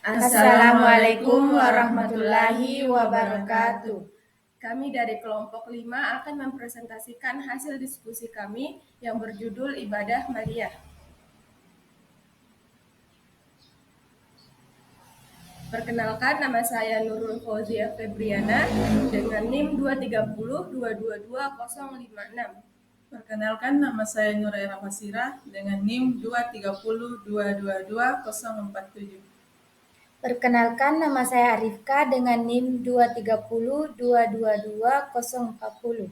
Assalamualaikum warahmatullahi wabarakatuh. Kami dari kelompok 5 akan mempresentasikan hasil diskusi kami yang berjudul Ibadah Maliyah. Perkenalkan, nama saya Nurul Fauzia Febriana dengan NIM 230222056. Perkenalkan, nama saya Nuraira Fasira dengan NIM 230222047. Perkenalkan, nama saya Arifka dengan NIM 230222040.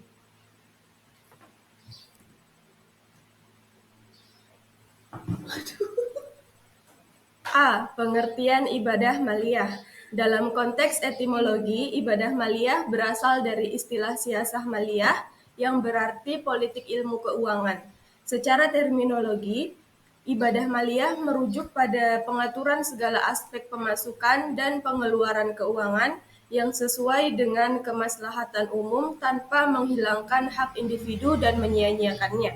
A. Pengertian ibadah maliyah. Dalam konteks etimologi, ibadah maliyah berasal dari istilah siasah maliyah yang berarti politik ilmu keuangan. Secara terminologi, ibadah maliyah merujuk pada pengaturan segala aspek pemasukan dan pengeluaran keuangan yang sesuai dengan kemaslahatan umum tanpa menghilangkan hak individu dan menyia-nyiakannya.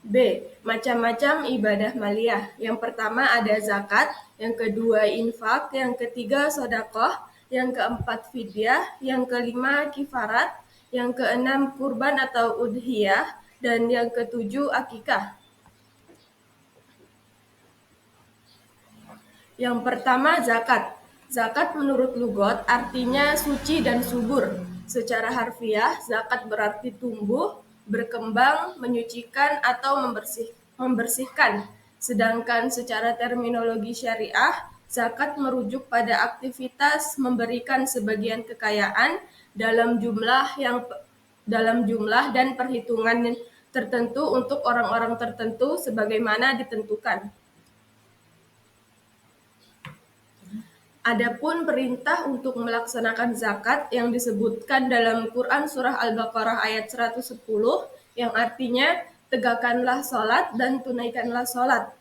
B. Macam-macam ibadah maliyah. Yang pertama ada zakat, yang kedua infak, yang ketiga sedekah, yang keempat fidyah, yang kelima kifarat, yang keenam kurban atau udhiyah, dan yang ketujuh akikah. Yang pertama zakat. Zakat menurut lugot artinya suci dan subur. Secara harfiah, zakat berarti tumbuh, berkembang, menyucikan, atau membersihkan. Sedangkan secara terminologi syariah, zakat merujuk pada aktivitas memberikan sebagian kekayaan dalam jumlah dan perhitungan tertentu untuk orang-orang tertentu sebagaimana ditentukan. Adapun perintah untuk melaksanakan zakat yang disebutkan dalam Quran Surah Al-Baqarah ayat 110 yang artinya tegakkanlah sholat dan tunaikanlah sholat.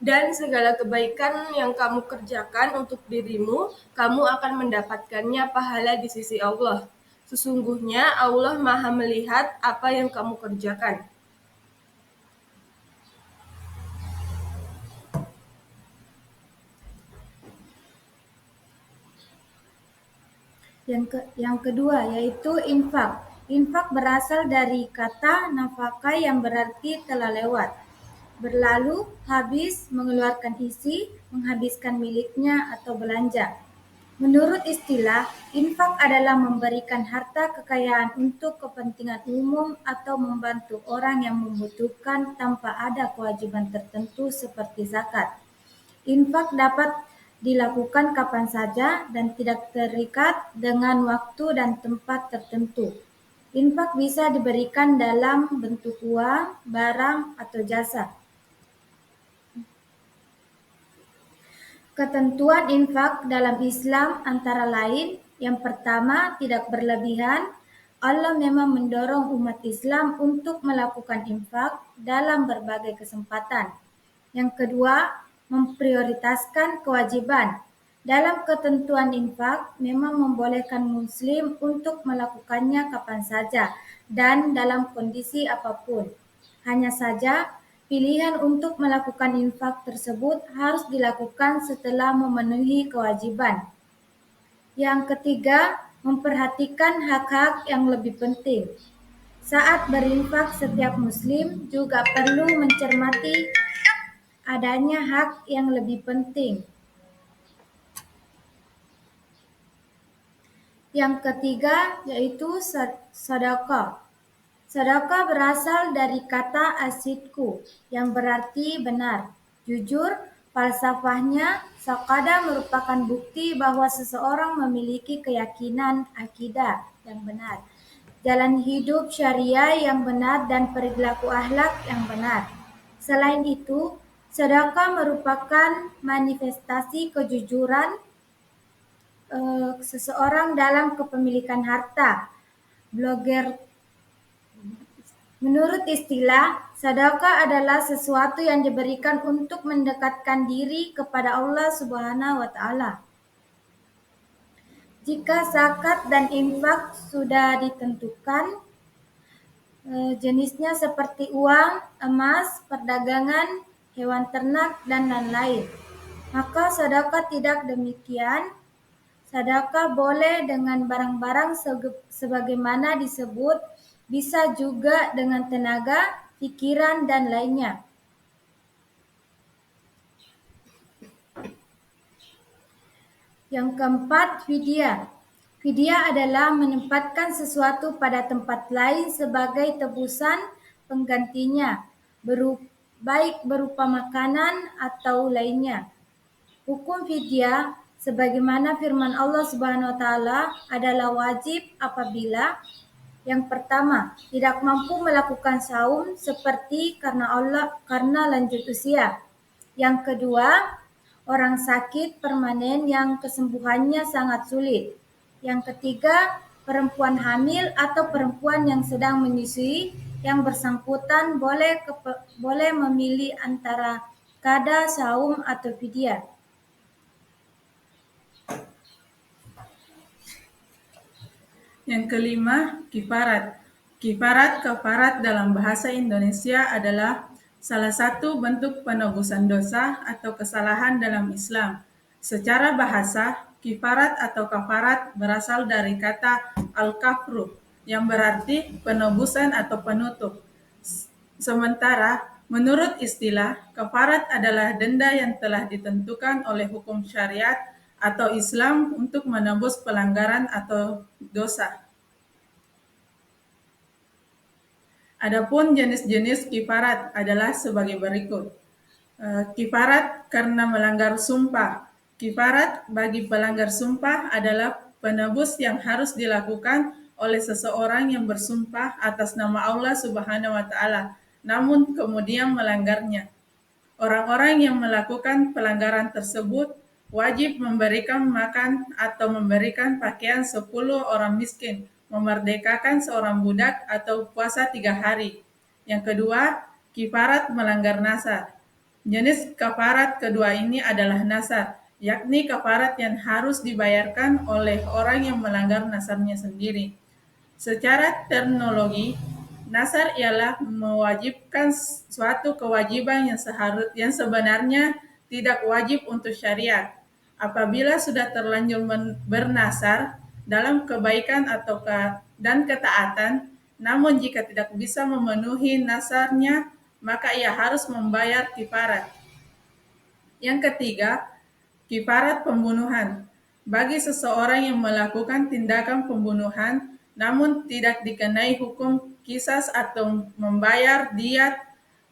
Dan segala kebaikan yang kamu kerjakan untuk dirimu, kamu akan mendapatkannya pahala di sisi Allah. Sesungguhnya Allah Maha melihat apa yang kamu kerjakan. Yang kedua yaitu infak. Infak berasal dari kata nafkah yang berarti telah lewat, berlalu, habis, mengeluarkan isi, menghabiskan miliknya atau belanja. Menurut istilah, infak adalah memberikan harta kekayaan untuk kepentingan umum atau membantu orang yang membutuhkan tanpa ada kewajiban tertentu seperti zakat. Infak dapat dilakukan kapan saja dan tidak terikat dengan waktu dan tempat tertentu. Infak bisa diberikan dalam bentuk uang, barang, atau jasa. Ketentuan infak dalam Islam antara lain, yang pertama, tidak berlebihan. Allah memang mendorong umat Islam untuk melakukan infak dalam berbagai kesempatan. Yang kedua, memprioritaskan kewajiban. Dalam ketentuan infak, memang membolehkan muslim untuk melakukannya kapan saja dan dalam kondisi apapun. Hanya saja, pilihan untuk melakukan infak tersebut harus dilakukan setelah memenuhi kewajiban. Yang ketiga, memperhatikan hak-hak yang lebih penting. Saat berinfak, setiap muslim juga perlu mencermati adanya hak yang lebih penting. Yang ketiga yaitu sedekah. Sedekah berasal dari kata asidku yang berarti benar, jujur. Falsafahnya, sakada merupakan bukti bahwa seseorang memiliki keyakinan akidah yang benar, jalan hidup syariah yang benar, dan perilaku akhlak yang benar. Selain itu, sedekah merupakan manifestasi kejujuran seseorang dalam kepemilikan harta. Menurut istilah, sedekah adalah sesuatu yang diberikan untuk mendekatkan diri kepada Allah Subhanahu wa Ta'ala. Jika zakat dan infak sudah ditentukan, jenisnya seperti uang, emas, perdagangan, hewan ternak, dan lain-lain. Maka sedekah tidak demikian. Sedekah boleh dengan barang-barang sebagaimana disebut, bisa juga dengan tenaga, pikiran, dan lainnya. Yang keempat, fidyah. Fidyah adalah menempatkan sesuatu pada tempat lain sebagai tebusan penggantinya, baik berupa makanan atau lainnya. Hukum fidyah sebagaimana firman Allah Subhanahu wa taala adalah wajib apabila yang pertama, tidak mampu melakukan saum seperti karena lanjut usia. Yang kedua, orang sakit permanen yang kesembuhannya sangat sulit. Yang ketiga, perempuan hamil atau perempuan yang sedang menyusui. Yang bersangkutan boleh memilih antara qada, saum, atau fidyah. Yang kelima, kifarat. Kafarat dalam bahasa Indonesia adalah salah satu bentuk penebusan dosa atau kesalahan dalam Islam. Secara bahasa, kifarat atau kafarat berasal dari kata al-kafru yang berarti penebusan atau penutup. Sementara, menurut istilah, kafarat adalah denda yang telah ditentukan oleh hukum syariat atau Islam untuk menebus pelanggaran atau dosa. Adapun jenis-jenis kifarat adalah sebagai berikut. Kifarat karena melanggar sumpah. Kifarat bagi pelanggar sumpah adalah penebus yang harus dilakukan oleh seseorang yang bersumpah atas nama Allah Subhanahu wa taala, namun kemudian melanggarnya. Orang-orang yang melakukan pelanggaran tersebut wajib memberikan makan atau memberikan pakaian 10 orang miskin, memerdekakan seorang budak atau puasa 3 hari. Yang kedua, kifarat melanggar nasar. Jenis kafarat kedua ini adalah nasar, yakni kafarat yang harus dibayarkan oleh orang yang melanggar nasarnya sendiri. Secara terminologi, nasar ialah mewajibkan suatu kewajiban yang sebenarnya tidak wajib untuk syariat. Apabila sudah terlanjur bernasar dalam kebaikan dan ketaatan, namun jika tidak bisa memenuhi nasarnya, maka ia harus membayar kifarat. Yang ketiga, kifarat pembunuhan. Bagi seseorang yang melakukan tindakan pembunuhan, namun tidak dikenai hukum qisas atau membayar diat,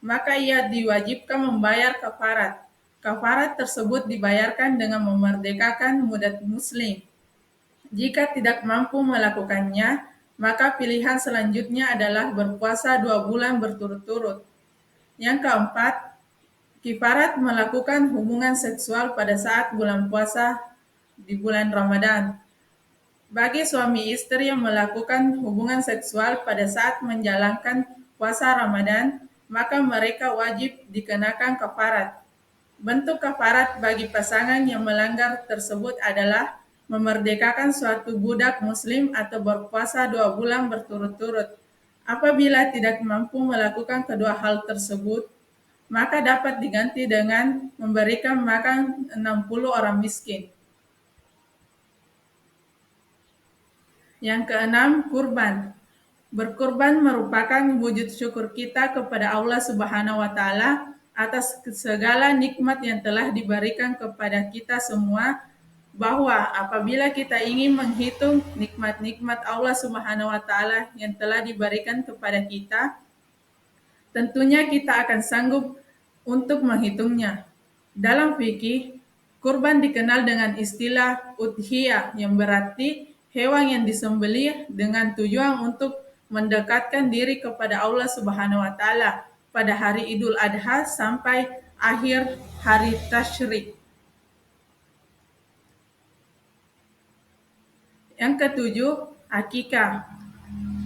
maka ia diwajibkan membayar kafarat. Kafarat tersebut dibayarkan dengan memerdekakan budak muslim. Jika tidak mampu melakukannya, maka pilihan selanjutnya adalah berpuasa 2 bulan berturut-turut. Yang keempat, kifarat melakukan hubungan seksual pada saat bulan puasa di bulan Ramadan. Bagi suami istri yang melakukan hubungan seksual pada saat menjalankan puasa Ramadan, maka mereka wajib dikenakan kafarat. Bentuk kafarat bagi pasangan yang melanggar tersebut adalah memerdekakan suatu budak muslim atau berpuasa 2 bulan berturut-turut. Apabila tidak mampu melakukan kedua hal tersebut, maka dapat diganti dengan memberikan makan 60 orang miskin. Yang keenam, kurban. Berkurban merupakan wujud syukur kita kepada Allah Subhanahu wa taala atas segala nikmat yang telah diberikan kepada kita semua, bahwa apabila kita ingin menghitung nikmat-nikmat Allah Subhanahu wa taala yang telah diberikan kepada kita, tentunya kita akan sanggup untuk menghitungnya. Dalam fikih, kurban dikenal dengan istilah udhiyah yang berarti hewan yang disembelih dengan tujuan untuk mendekatkan diri kepada Allah Subhanahu wa taala pada hari Idul Adha sampai akhir hari Tasyrik. Yang ketujuh, akikah.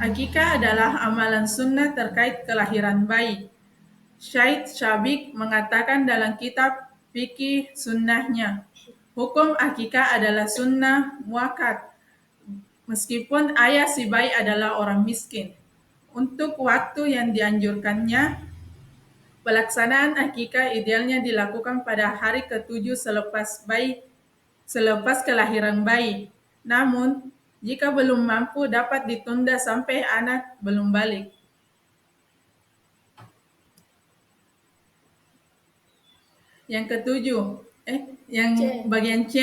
Akikah adalah amalan sunnah terkait kelahiran bayi. Syed Syabik mengatakan dalam kitab fikih sunnahnya, hukum akikah adalah sunnah muakkad, meskipun ayah si bayi adalah orang miskin. Untuk waktu yang dianjurkannya, Pelaksanaan akikah idealnya dilakukan pada hari ke-7 selepas kelahiran bayi. Namun, jika belum mampu dapat ditunda sampai anak belum balik. Yang ketujuh, bagian C,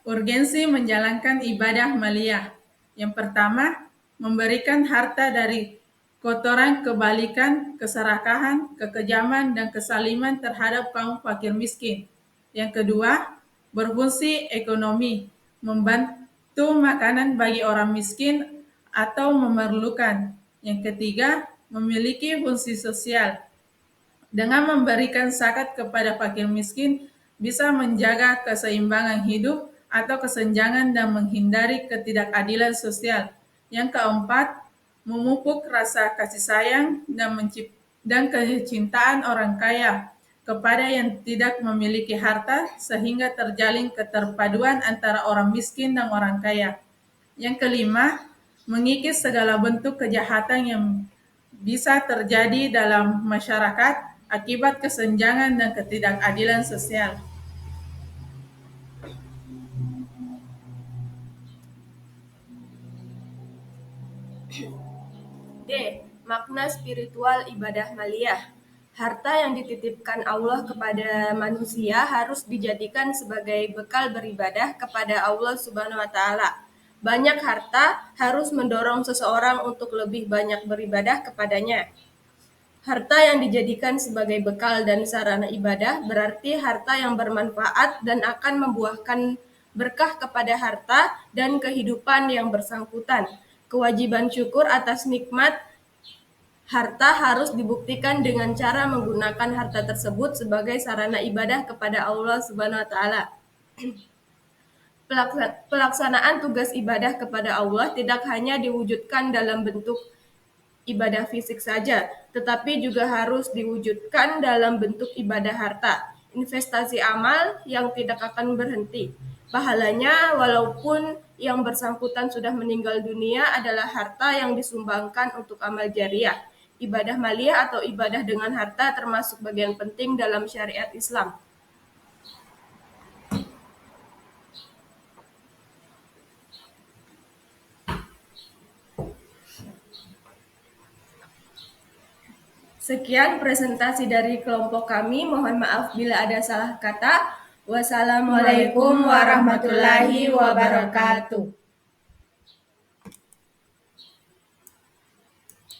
urgensi menjalankan ibadah maliyah. Yang pertama, memberikan harta dari kotoran kebalikan, keserakahan, kekejaman, dan kesaliman terhadap kaum fakir miskin. Yang kedua, berfungsi ekonomi, membantu makanan bagi orang miskin atau memerlukan. Yang ketiga, memiliki fungsi sosial. Dengan memberikan zakat kepada fakir miskin, bisa menjaga keseimbangan hidup atau kesenjangan dan menghindari ketidakadilan sosial. Yang keempat, memupuk rasa kasih sayang dan kecintaan orang kaya kepada yang tidak memiliki harta sehingga terjalin keterpaduan antara orang miskin dan orang kaya. Yang kelima, mengikis segala bentuk kejahatan yang bisa terjadi dalam masyarakat akibat kesenjangan dan ketidakadilan sosial. D. Makna spiritual ibadah maliyah. Harta yang dititipkan Allah kepada manusia harus dijadikan sebagai bekal beribadah kepada Allah Subhanahu wa Ta'ala. Banyak harta harus mendorong seseorang untuk lebih banyak beribadah kepadanya. Harta yang dijadikan sebagai bekal dan sarana ibadah berarti harta yang bermanfaat dan akan membuahkan berkah kepada harta dan kehidupan yang bersangkutan. Kewajiban syukur atas nikmat harta harus dibuktikan dengan cara menggunakan harta tersebut sebagai sarana ibadah kepada Allah Subhanahu wa Ta'ala. Pelaksanaan tugas ibadah kepada Allah tidak hanya diwujudkan dalam bentuk ibadah fisik saja, tetapi juga harus diwujudkan dalam bentuk ibadah harta, investasi amal yang tidak akan berhenti. Pahalanya, walaupun yang bersangkutan sudah meninggal dunia, adalah harta yang disumbangkan untuk amal jariah. Ibadah maliyah atau ibadah dengan harta termasuk bagian penting dalam syariat Islam. Sekian presentasi dari kelompok kami. Mohon maaf bila ada salah kata. Wassalamualaikum warahmatullahi wabarakatuh.